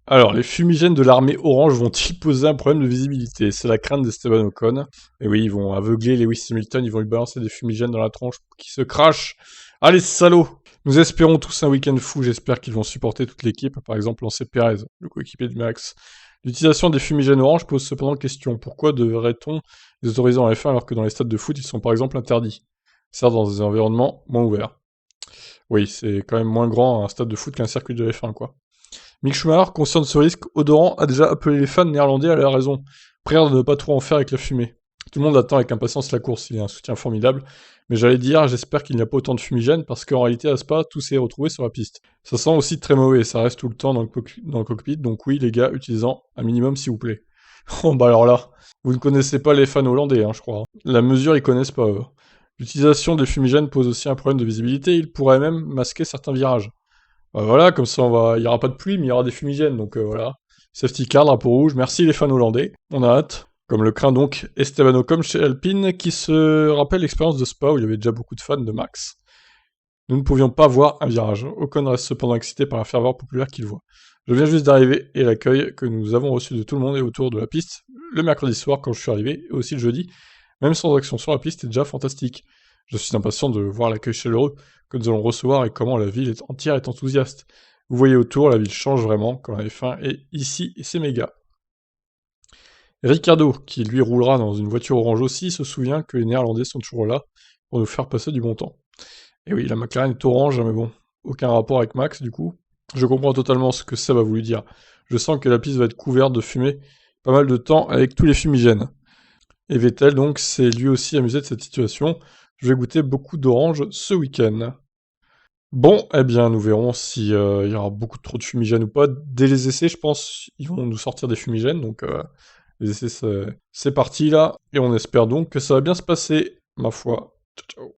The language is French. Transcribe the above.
Alors, les fumigènes de l'armée orange vont-ils poser un problème de visibilité? C'est la crainte d'Esteban Ocon. Et oui, ils vont aveugler Lewis Hamilton, ils vont lui balancer des fumigènes dans la tronche pour qu'il se crache. Allez, salauds! Nous espérons tous un week-end fou, j'espère qu'ils vont supporter toute l'équipe, par exemple lancer Perez, le coéquipier de Max. L'utilisation des fumigènes orange pose cependant question. Pourquoi devrait-on les autoriser en F1 alors que dans les stades de foot, ils sont par exemple interdits? Certes, dans des environnements moins ouverts. Oui, c'est quand même moins grand un stade de foot qu'un circuit de F1, quoi. Mick Schumacher, conscient de ce risque, Odoran a déjà appelé les fans néerlandais à la raison, prière de ne pas trop en faire avec la fumée. Tout le monde attend avec impatience la course, il y a un soutien formidable, mais j'allais dire, j'espère qu'il n'y a pas autant de fumigène, parce qu'en réalité, à Spa, tout s'est retrouvé sur la piste. Ça sent aussi très mauvais, ça reste tout le temps dans le cockpit, donc oui, les gars, utilisant un minimum s'il vous plaît. Oh bah alors là, vous ne connaissez pas les fans hollandais, hein, je crois. La mesure, ils connaissent pas, eux. L'utilisation des fumigènes pose aussi un problème de visibilité, il pourrait même masquer certains virages. Bah voilà, comme ça il y aura pas de pluie, mais il y aura des fumigènes, donc voilà. Safety car, drapeau rouge, merci les fans hollandais, on a hâte. Comme le craint donc Esteban Ocon chez Alpine, qui se rappelle l'expérience de Spa où il y avait déjà beaucoup de fans de Max. Nous ne pouvions pas voir un virage. Ocon reste cependant excité par la ferveur populaire qu'il voit. Je viens juste d'arriver et l'accueil que nous avons reçu de tout le monde est autour de la piste le mercredi soir quand je suis arrivé, et aussi le jeudi, même sans action sur la piste, est déjà fantastique. Je suis impatient de voir l'accueil chaleureux que nous allons recevoir et comment la ville entière est enthousiaste. Vous voyez autour, la ville change vraiment quand la F1 est ici et c'est méga. Ricardo, qui lui roulera dans une voiture orange aussi, se souvient que les Néerlandais sont toujours là pour nous faire passer du bon temps. Et oui, la McLaren est orange, mais bon, aucun rapport avec Max du coup. Je comprends totalement ce que Seb a voulu dire. Je sens que la piste va être couverte de fumée pas mal de temps avec tous les fumigènes. Et Vettel donc s'est lui aussi amusé de cette situation. Je vais goûter beaucoup d'orange ce week-end. Bon, eh bien, nous verrons si il y aura beaucoup trop de fumigènes ou pas. Dès les essais, je pense, ils vont nous sortir des fumigènes, donc les essais, c'est parti là, et on espère donc que ça va bien se passer, ma foi. Ciao, ciao.